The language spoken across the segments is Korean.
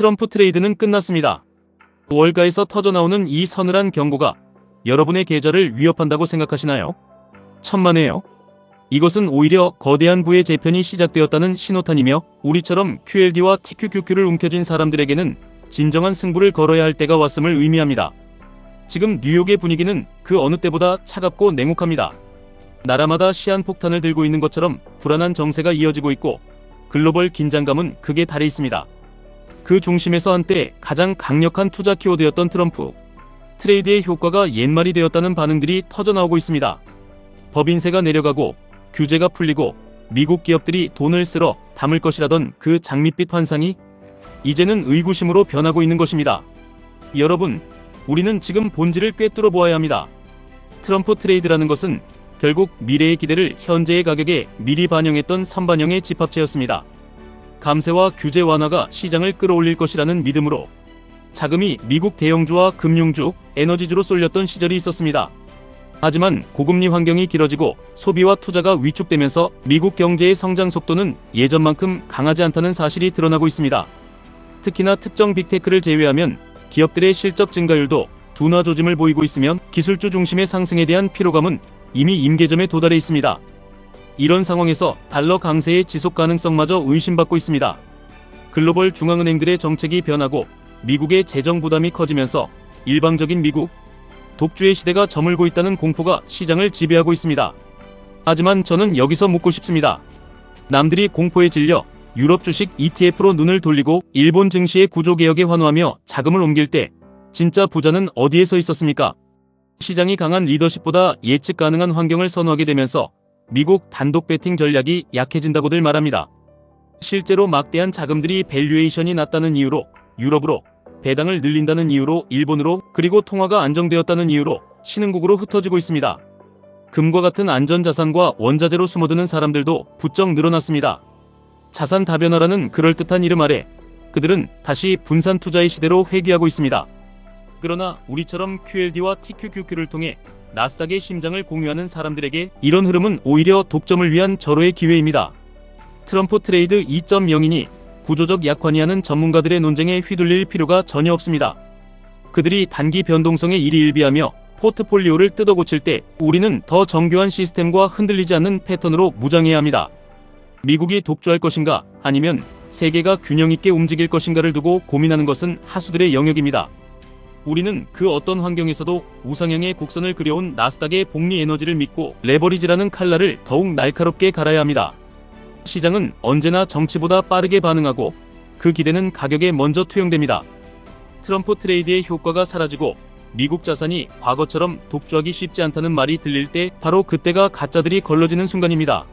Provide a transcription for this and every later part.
트럼프 트레이드는 끝났습니다. 월가에서 터져나오는 이 서늘한 경고가 여러분의 계좌를 위협한다고 생각하시나요? 천만에요. 이것은 오히려 거대한 부의 재편이 시작되었다는 신호탄이며 우리처럼 QLD와 TQQQ를 움켜쥔 사람들에게는 진정한 승부를 걸어야 할 때가 왔음을 의미합니다. 지금 뉴욕의 분위기는 그 어느 때보다 차갑고 냉혹합니다. 나라마다 시한폭탄을 들고 있는 것처럼 불안한 정세가 이어지고 있고 글로벌 긴장감은 극에 달해 있습니다. 그 중심에서 한때 가장 강력한 투자 키워드였던 트럼프 트레이드의 효과가 옛말이 되었다는 반응들이 터져나오고 있습니다. 법인세가 내려가고 규제가 풀리고 미국 기업들이 돈을 쓸어 담을 것이라던 그 장밋빛 환상이 이제는 의구심으로 변하고 있는 것입니다. 여러분, 우리는 지금 본질을 꿰뚫어 보아야 합니다. 트럼프 트레이드라는 것은 결국 미래의 기대를 현재의 가격에 미리 반영했던 선반영의 집합체였습니다. 감세와 규제 완화가 시장을 끌어올릴 것이라는 믿음으로 자금이 미국 대형주와 금융주, 에너지주로 쏠렸던 시절이 있었습니다. 하지만 고금리 환경이 길어지고 소비와 투자가 위축되면서 미국 경제의 성장 속도는 예전만큼 강하지 않다는 사실이 드러나고 있습니다. 특히나 특정 빅테크를 제외하면 기업들의 실적 증가율도 둔화 조짐을 보이고 있으며 기술주 중심의 상승에 대한 피로감은 이미 임계점에 도달해 있습니다. 이런 상황에서 달러 강세의 지속 가능성마저 의심받고 있습니다. 글로벌 중앙은행들의 정책이 변하고 미국의 재정 부담이 커지면서 일방적인 미국 독주의 시대가 저물고 있다는 공포가 시장을 지배하고 있습니다. 하지만 저는 여기서 묻고 싶습니다. 남들이 공포에 질려 유럽 주식 ETF로 눈을 돌리고 일본 증시의 구조개혁에 환호하며 자금을 옮길 때 진짜 부자는 어디에 서 있었습니까? 시장이 강한 리더십보다 예측 가능한 환경을 선호하게 되면서 미국 단독 베팅 전략이 약해진다고들 말합니다. 실제로 막대한 자금들이 밸류에이션이 낮다는 이유로 유럽으로, 배당을 늘린다는 이유로 일본으로, 그리고 통화가 안정되었다는 이유로 신흥국으로 흩어지고 있습니다. 금과 같은 안전자산과 원자재로 숨어드는 사람들도 부쩍 늘어났습니다. 자산 다변화라는 그럴듯한 이름 아래 그들은 다시 분산 투자의 시대로 회귀하고 있습니다. 그러나 우리처럼 QLD와 TQQQ를 통해 나스닥의 심장을 공유하는 사람들에게 이런 흐름은 오히려 독점을 위한 절호의 기회입니다. 트럼프 트레이드 2.0이니 구조적 약환이 하는 전문가들의 논쟁에 휘둘릴 필요가 전혀 없습니다. 그들이 단기 변동성에 일희일비하며 포트폴리오를 뜯어고칠 때 우리는 더 정교한 시스템과 흔들리지 않는 패턴으로 무장해야 합니다. 미국이 독주할 것인가 아니면 세계가 균형 있게 움직일 것인가를 두고 고민하는 것은 하수들의 영역입니다. 우리는 그 어떤 환경에서도 우상향의 곡선을 그려온 나스닥의 복리 에너지를 믿고 레버리지라는 칼날을 더욱 날카롭게 갈아야 합니다. 시장은 언제나 정치보다 빠르게 반응하고 그 기대는 가격에 먼저 투영됩니다. 트럼프 트레이드의 효과가 사라지고 미국 자산이 과거처럼 독주하기 쉽지 않다는 말이 들릴 때 바로 그때가 가짜들이 걸러지는 순간입니다.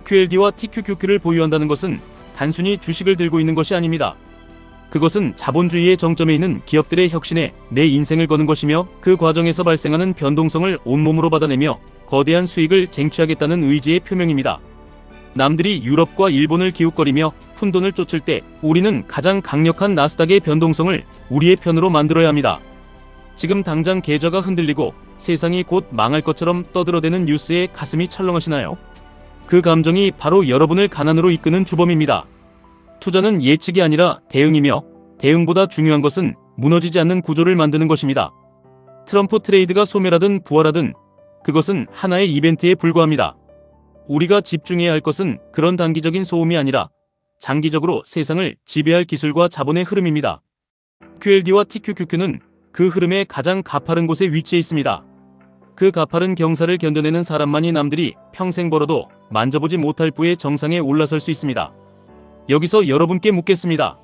QLD와 TQQQ를 보유한다는 것은 단순히 주식을 들고 있는 것이 아닙니다. 그것은 자본주의의 정점에 있는 기업들의 혁신에 내 인생을 거는 것이며 그 과정에서 발생하는 변동성을 온몸으로 받아내며 거대한 수익을 쟁취하겠다는 의지의 표명입니다. 남들이 유럽과 일본을 기웃거리며 푼돈을 쫓을 때 우리는 가장 강력한 나스닥의 변동성을 우리의 편으로 만들어야 합니다. 지금 당장 계좌가 흔들리고 세상이 곧 망할 것처럼 떠들어대는 뉴스에 가슴이 철렁하시나요? 그 감정이 바로 여러분을 가난으로 이끄는 주범입니다. 투자는 예측이 아니라 대응이며 대응보다 중요한 것은 무너지지 않는 구조를 만드는 것입니다. 트럼프 트레이드가 소멸하든 부활하든 그것은 하나의 이벤트에 불과합니다. 우리가 집중해야 할 것은 그런 단기적인 소음이 아니라 장기적으로 세상을 지배할 기술과 자본의 흐름입니다. QLD와 TQQQ는 그 흐름의 가장 가파른 곳에 위치해 있습니다. 그 가파른 경사를 견뎌내는 사람만이 남들이 평생 벌어도 만져보지 못할 부의 정상에 올라설 수 있습니다. 여기서 여러분께 묻겠습니다.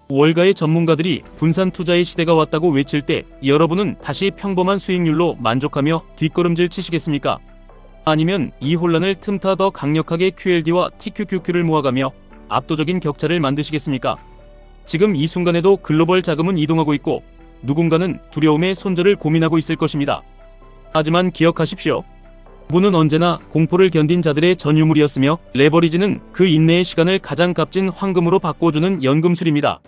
월가의 전문가들이 분산 투자의 시대가 왔다고 외칠 때 여러분은 다시 평범한 수익률로 만족하며 뒷걸음질 치시겠습니까? 아니면 이 혼란을 틈타 더 강력하게 QLD와 TQQQ를 모아가며 압도적인 격차를 만드시겠습니까? 지금 이 순간에도 글로벌 자금은 이동하고 있고 누군가는 두려움의 손절을 고민하고 있을 것입니다. 하지만 기억하십시오. 부는 언제나 공포를 견딘 자들의 전유물이었으며 레버리지는 그 인내의 시간을 가장 값진 황금으로 바꿔주는 연금술입니다.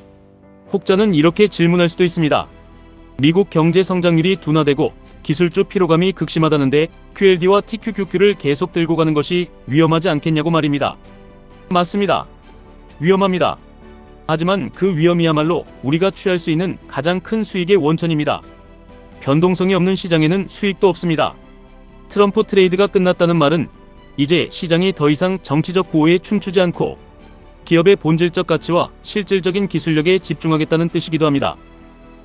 혹자는 이렇게 질문할 수도 있습니다. 미국 경제 성장률이 둔화되고 기술주 피로감이 극심하다는데 QLD와 TQQQ를 계속 들고 가는 것이 위험하지 않겠냐고 말입니다. 맞습니다. 위험합니다. 하지만 그 위험이야말로 우리가 취할 수 있는 가장 큰 수익의 원천입니다. 변동성이 없는 시장에는 수익도 없습니다. 트럼프 트레이드가 끝났다는 말은 이제 시장이 더 이상 정치적 구호에 춤추지 않고 기업의 본질적 가치와 실질적인 기술력에 집중하겠다는 뜻이기도 합니다.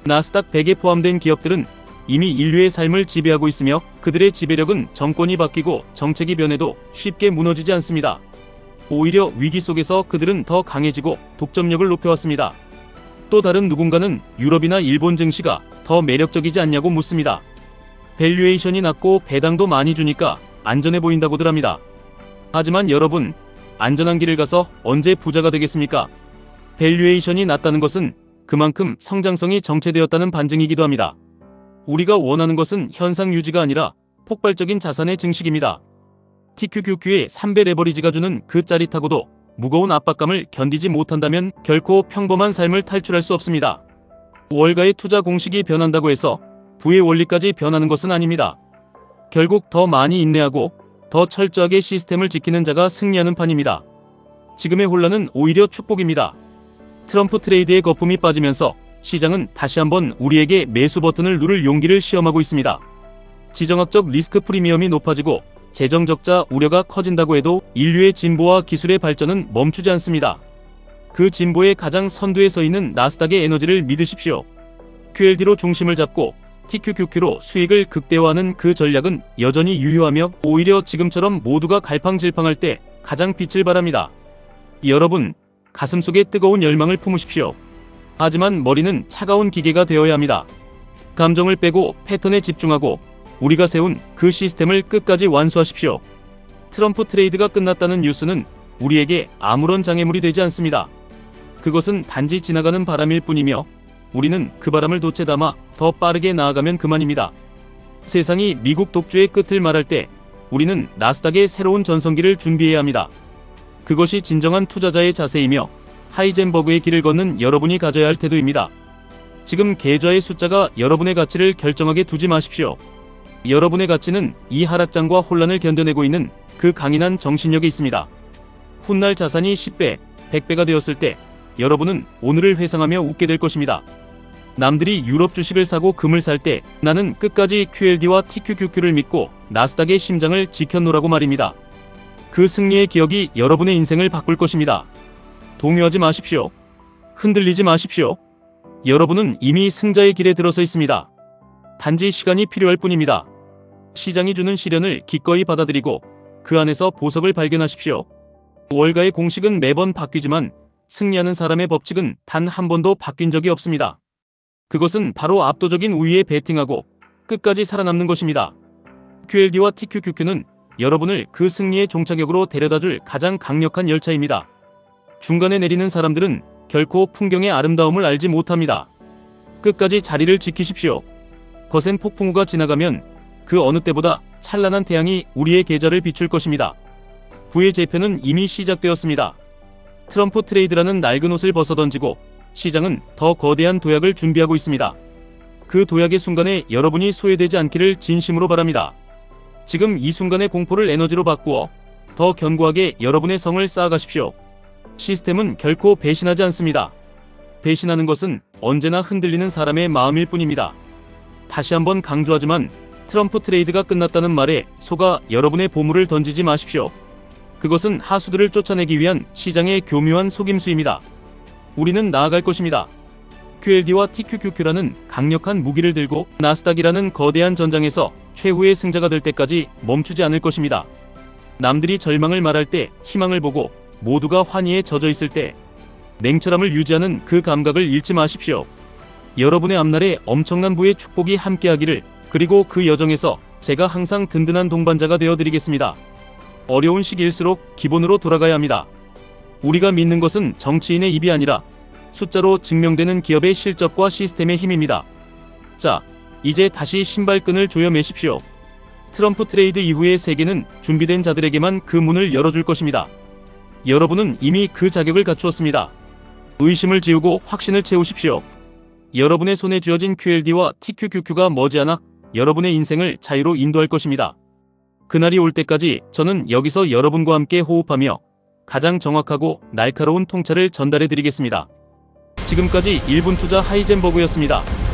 나스닥 100에 포함된 기업들은 이미 인류의 삶을 지배하고 있으며 그들의 지배력은 정권이 바뀌고 정책이 변해도 쉽게 무너지지 않습니다. 오히려 위기 속에서 그들은 더 강해지고 독점력을 높여왔습니다. 또 다른 누군가는 유럽이나 일본 증시가 더 매력적이지 않냐고 묻습니다. 밸류에이션이 낮고 배당도 많이 주니까 안전해 보인다고들 합니다. 하지만 여러분, 안전한 길을 가서 언제 부자가 되겠습니까? 밸류에이션이 낮다는 것은 그만큼 성장성이 정체되었다는 반증이기도 합니다. 우리가 원하는 것은 현상 유지가 아니라 폭발적인 자산의 증식입니다. TQQQ의 3배 레버리지가 주는 그 짜릿하고도 무거운 압박감을 견디지 못한다면 결코 평범한 삶을 탈출할 수 없습니다. 월가의 투자 공식이 변한다고 해서 부의 원리까지 변하는 것은 아닙니다. 결국 더 많이 인내하고 더 철저하게 시스템을 지키는 자가 승리하는 판입니다. 지금의 혼란은 오히려 축복입니다. 트럼프 트레이드의 거품이 빠지면서 시장은 다시 한번 우리에게 매수 버튼을 누를 용기를 시험하고 있습니다. 지정학적 리스크 프리미엄이 높아지고 재정 적자 우려가 커진다고 해도 인류의 진보와 기술의 발전은 멈추지 않습니다. 그 진보의 가장 선두에 서 있는 나스닥의 에너지를 믿으십시오. QLD로 중심을 잡고 TQQQ로 수익을 극대화하는 그 전략은 여전히 유효하며 오히려 지금처럼 모두가 갈팡질팡할 때 가장 빛을 발합니다. 여러분, 가슴속에 뜨거운 열망을 품으십시오. 하지만 머리는 차가운 기계가 되어야 합니다. 감정을 빼고 패턴에 집중하고 우리가 세운 그 시스템을 끝까지 완수하십시오. 트럼프 트레이드가 끝났다는 뉴스는 우리에게 아무런 장애물이 되지 않습니다. 그것은 단지 지나가는 바람일 뿐이며 우리는 그 바람을 돛에 담아 더 빠르게 나아가면 그만입니다. 세상이 미국 독주의 끝을 말할 때 우리는 나스닥의 새로운 전성기를 준비해야 합니다. 그것이 진정한 투자자의 자세이며 하이젠버그의 길을 걷는 여러분이 가져야 할 태도입니다. 지금 계좌의 숫자가 여러분의 가치를 결정하게 두지 마십시오. 여러분의 가치는 이 하락장과 혼란을 견뎌내고 있는 그 강인한 정신력에 있습니다. 훗날 자산이 10배, 100배가 되었을 때 여러분은 오늘을 회상하며 웃게 될 것입니다. 남들이 유럽 주식을 사고 금을 살 때 나는 끝까지 QLD와 TQQQ를 믿고 나스닥의 심장을 지켰노라고 말입니다. 그 승리의 기억이 여러분의 인생을 바꿀 것입니다. 동요하지 마십시오. 흔들리지 마십시오. 여러분은 이미 승자의 길에 들어서 있습니다. 단지 시간이 필요할 뿐입니다. 시장이 주는 시련을 기꺼이 받아들이고 그 안에서 보석을 발견하십시오. 월가의 공식은 매번 바뀌지만 승리하는 사람의 법칙은 단 한 번도 바뀐 적이 없습니다. 그것은 바로 압도적인 우위에 베팅하고 끝까지 살아남는 것입니다. QLD와 TQQQ는 여러분을 그 승리의 종착역으로 데려다줄 가장 강력한 열차입니다. 중간에 내리는 사람들은 결코 풍경의 아름다움을 알지 못합니다. 끝까지 자리를 지키십시오. 거센 폭풍우가 지나가면 그 어느 때보다 찬란한 태양이 우리의 계절을 비출 것입니다. 부의 재편은 이미 시작되었습니다. 트럼프 트레이드라는 낡은 옷을 벗어던지고 시장은 더 거대한 도약을 준비하고 있습니다. 그 도약의 순간에 여러분이 소외되지 않기를 진심으로 바랍니다. 지금 이 순간의 공포를 에너지로 바꾸어 더 견고하게 여러분의 성을 쌓아가십시오. 시스템은 결코 배신하지 않습니다. 배신하는 것은 언제나 흔들리는 사람의 마음일 뿐입니다. 다시 한번 강조하지만 트럼프 트레이드가 끝났다는 말에 속아 여러분의 보물을 던지지 마십시오. 그것은 하수들을 쫓아내기 위한 시장의 교묘한 속임수입니다. 우리는 나아갈 것입니다. QLD와 TQQQ라는 강력한 무기를 들고 나스닥이라는 거대한 전장에서 최후의 승자가 될 때까지 멈추지 않을 것입니다. 남들이 절망을 말할 때 희망을 보고 모두가 환희에 젖어 있을 때 냉철함을 유지하는 그 감각을 잃지 마십시오. 여러분의 앞날에 엄청난 부의 축복이 함께하기를, 그리고 그 여정에서 제가 항상 든든한 동반자가 되어드리겠습니다. 어려운 시기일수록 기본으로 돌아가야 합니다. 우리가 믿는 것은 정치인의 입이 아니라 숫자로 증명되는 기업의 실적과 시스템의 힘입니다. 자, 이제 다시 신발끈을 조여 매십시오. 트럼프 트레이드 이후의 세계는 준비된 자들에게만 그 문을 열어줄 것입니다. 여러분은 이미 그 자격을 갖추었습니다. 의심을 지우고 확신을 채우십시오. 여러분의 손에 쥐어진 QLD와 TQQQ가 머지않아 여러분의 인생을 자유로 인도할 것입니다. 그날이 올 때까지 저는 여기서 여러분과 함께 호흡하며 가장 정확하고 날카로운 통찰을 전달해 드리겠습니다. 지금까지 1분 투자 하이젠버그였습니다.